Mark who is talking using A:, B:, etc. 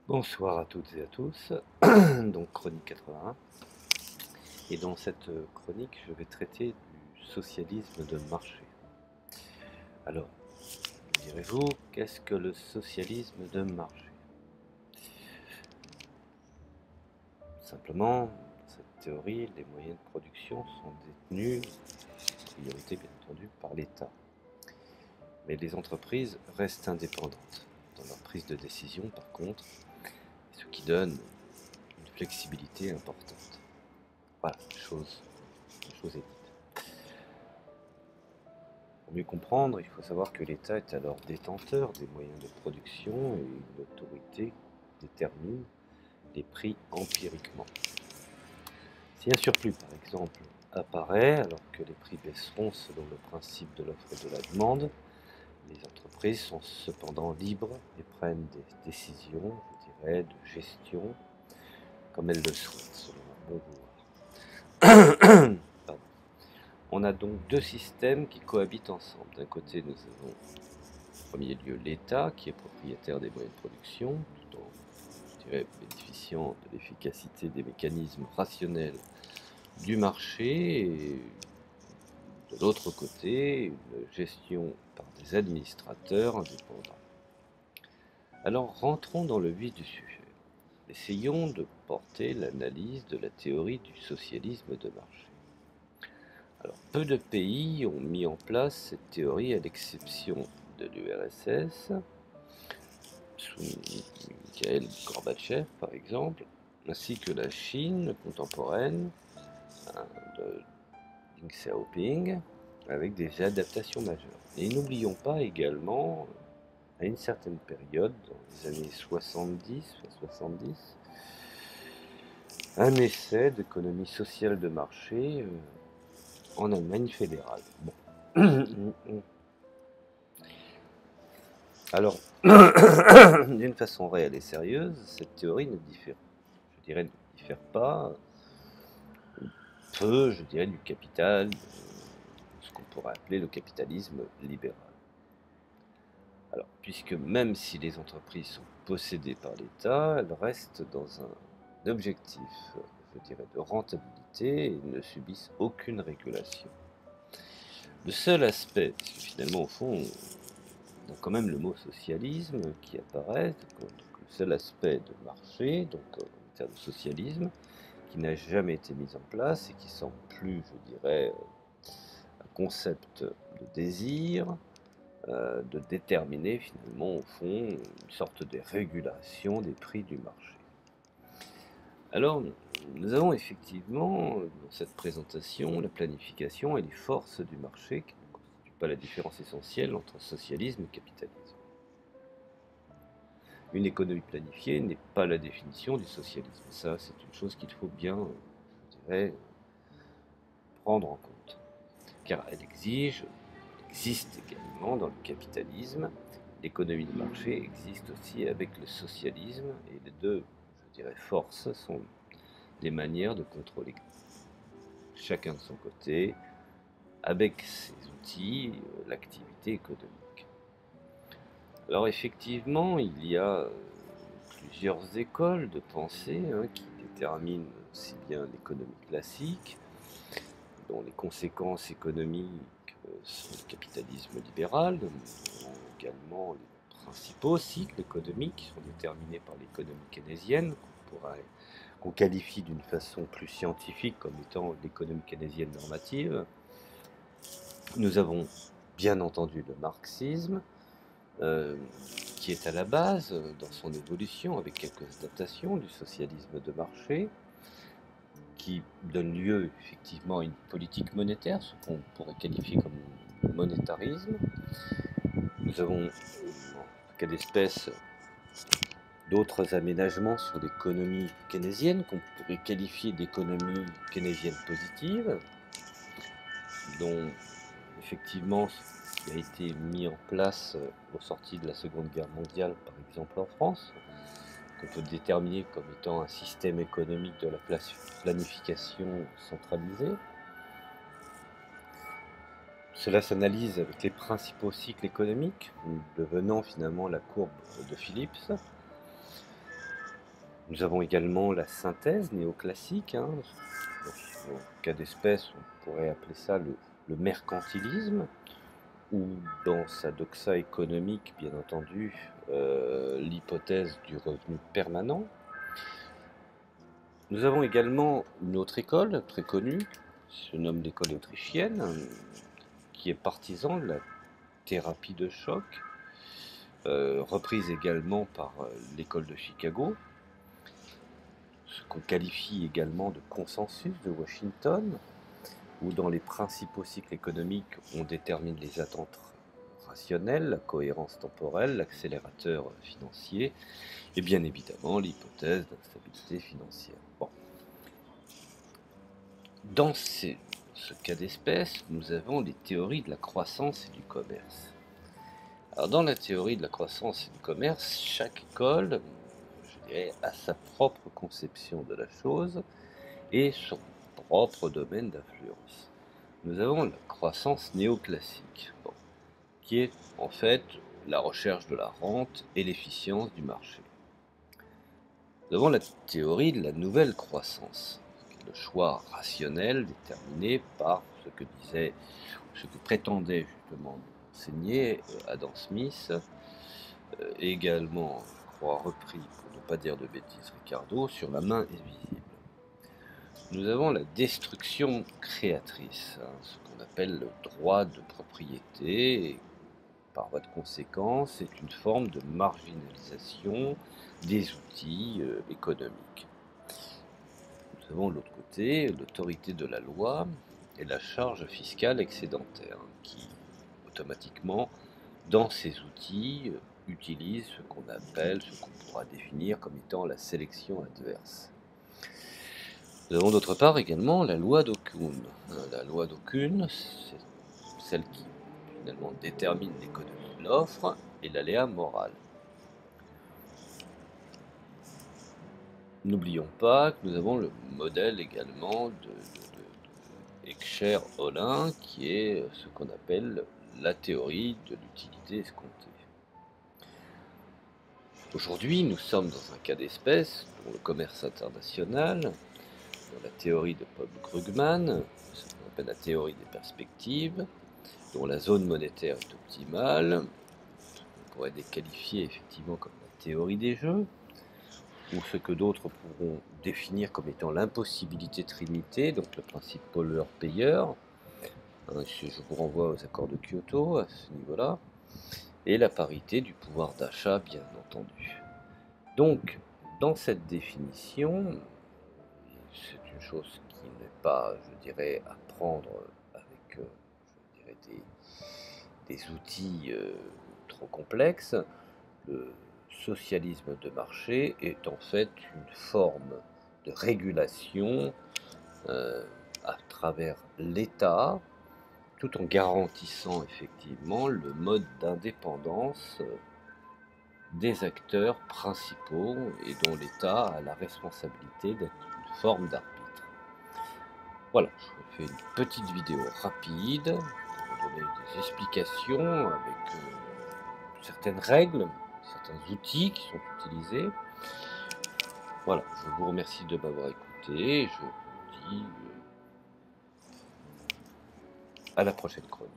A: Bonsoir à toutes et à tous, donc chronique 81. Et dans cette chronique, je vais traiter du socialisme de marché. Alors, direz-vous, qu'est-ce que le socialisme de marché? Simplement, dans cette théorie, les moyens de production sont détenus, en priorité bien entendu, par l'État. Mais les entreprises restent indépendantes dans leur prise de décision, par contre, ce qui donne une flexibilité importante. Voilà, la chose est dite. Pour mieux comprendre, il faut savoir que l'État est alors détenteur des moyens de production et une autorité détermine les prix empiriquement. Si un surplus, par exemple, apparaît alors que les prix baisseront selon le principe de l'offre et de la demande, les entreprises sont cependant libres et prennent des décisions, je dirais, de gestion comme elles le souhaitent, selon leur bon vouloir. Pardon. On a donc deux systèmes qui cohabitent ensemble. D'un côté, nous avons en premier lieu l'État qui est propriétaire des moyens de production, tout en, je dirais, bénéficiant de l'efficacité des mécanismes rationnels du marché, et de l'autre côté, une gestion par des administrateurs indépendants. Alors rentrons dans le vif du sujet. Essayons de porter l'analyse de la théorie du socialisme de marché. Alors, peu de pays ont mis en place cette théorie à l'exception de l'URSS, sous Mikhail Gorbatchev par exemple, ainsi que la Chine contemporaine de Deng Xiaoping, avec des adaptations majeures. Et n'oublions pas également, à une certaine période, dans les années 70, un essai d'économie sociale de marché en Allemagne fédérale. Bon. Alors, d'une façon réelle et sérieuse, cette théorie ne diffère, je dirais, ne diffère pas, peu, je dirais, du capital, ce qu'on pourrait appeler le capitalisme libéral. Alors, puisque même si les entreprises sont possédées par l'État, elles restent dans un objectif, je dirais, de rentabilité et ne subissent aucune régulation. Le seul aspect, parce que finalement, au fond, on a quand même le mot socialisme qui apparaît, donc le seul aspect de marché, donc en termes de socialisme, qui n'a jamais été mis en place et qui semble plus, je dirais, un concept de désir, de déterminer finalement au fond une sorte de régulation des prix du marché. Alors, nous avons effectivement dans cette présentation la planification et les forces du marché qui ne constituent pas la différence essentielle entre socialisme et capitalisme. Une économie planifiée n'est pas la définition du socialisme. Ça, c'est une chose qu'il faut bien, je dirais, prendre en compte. Car elle existe également dans le capitalisme. L'économie de marché existe aussi avec le socialisme, et les deux, je dirais, forces sont des manières de contrôler chacun de son côté, avec ses outils, l'activité économique. Alors effectivement, il y a plusieurs écoles de pensée qui déterminent aussi bien l'économie classique, dont les conséquences économiques sont le capitalisme libéral. Nous avons également les principaux cycles économiques qui sont déterminés par l'économie keynésienne, qu'on qualifie d'une façon plus scientifique comme étant l'économie keynésienne normative. Nous avons bien entendu le marxisme, qui est à la base, dans son évolution, avec quelques adaptations du socialisme de marché, qui donne lieu effectivement à une politique monétaire, ce qu'on pourrait qualifier comme le monétarisme. Nous avons, en cas d'espèce, d'autres aménagements sur l'économie keynésienne, qu'on pourrait qualifier d'économie keynésienne positive, dont effectivement ce qui a été mis en place au sorti de la Seconde Guerre mondiale, par exemple en France, qu'on peut déterminer comme étant un système économique de la planification centralisée. Cela s'analyse avec les principaux cycles économiques, devenant finalement la courbe de Phillips. Nous avons également la synthèse néoclassique, hein. Dans le cas d'espèce, on pourrait appeler ça le mercantilisme, ou dans sa doxa économique, bien entendu, l'hypothèse du revenu permanent. Nous avons également une autre école très connue, qui se nomme l'école autrichienne, qui est partisan de la thérapie de choc, reprise également par l'école de Chicago, ce qu'on qualifie également de consensus de Washington, où dans les principaux cycles économiques, on détermine les attentes rationnelles, la cohérence temporelle, l'accélérateur financier, et bien évidemment l'hypothèse d'instabilité financière. Bon. Dans ce cas d'espèce, nous avons les théories de la croissance et du commerce. Alors dans la théorie de la croissance et du commerce, chaque école, je dirais, a sa propre conception de la chose et son propre domaine d'influence. Nous avons la croissance néoclassique, qui est en fait la recherche de la rente et l'efficience du marché. Nous avons la théorie de la nouvelle croissance, le choix rationnel déterminé par ce que prétendait justement enseigner Adam Smith, également, je crois, repris, pour ne pas dire de bêtises, Ricardo, sur la main invisible. Nous avons la destruction créatrice, ce qu'on appelle le droit de propriété, et par voie de conséquence, c'est une forme de marginalisation des outils économiques. Nous avons de l'autre côté l'autorité de la loi et la charge fiscale excédentaire, qui automatiquement, dans ces outils, utilise ce qu'on pourra définir comme étant la sélection adverse. Nous avons d'autre part également la loi d'Okuhn. La loi d'Okuhn, c'est celle qui finalement détermine l'économie de l'offre et l'aléa moral. N'oublions pas que nous avons le modèle également de Heckscher-Ohlin, qui est ce qu'on appelle la théorie de l'utilité escomptée. Aujourd'hui, nous sommes dans un cas d'espèce dont le commerce international, dans la théorie de Paul Krugman, ce qu'on appelle la théorie des perspectives, dont la zone monétaire est optimale, on pourrait les qualifier effectivement comme la théorie des jeux, ou ce que d'autres pourront définir comme étant l'impossibilité trinité, donc le principe pollueur-payeur. Je vous renvoie aux accords de Kyoto à ce niveau-là, et la parité du pouvoir d'achat, bien entendu. Donc, dans cette définition, c'est une chose qui n'est pas, je dirais, à prendre avec, je dirais, des outils trop complexes. Le socialisme de marché est en fait une forme de régulation à travers l'État, tout en garantissant effectivement le mode d'indépendance des acteurs principaux et dont l'État a la responsabilité d'être une forme d'arbitre. Voilà, je vous fais une petite vidéo rapide pour vous donner des explications avec certaines règles, certains outils qui sont utilisés. Voilà, je vous remercie de m'avoir écouté et je vous dis à la prochaine chronique.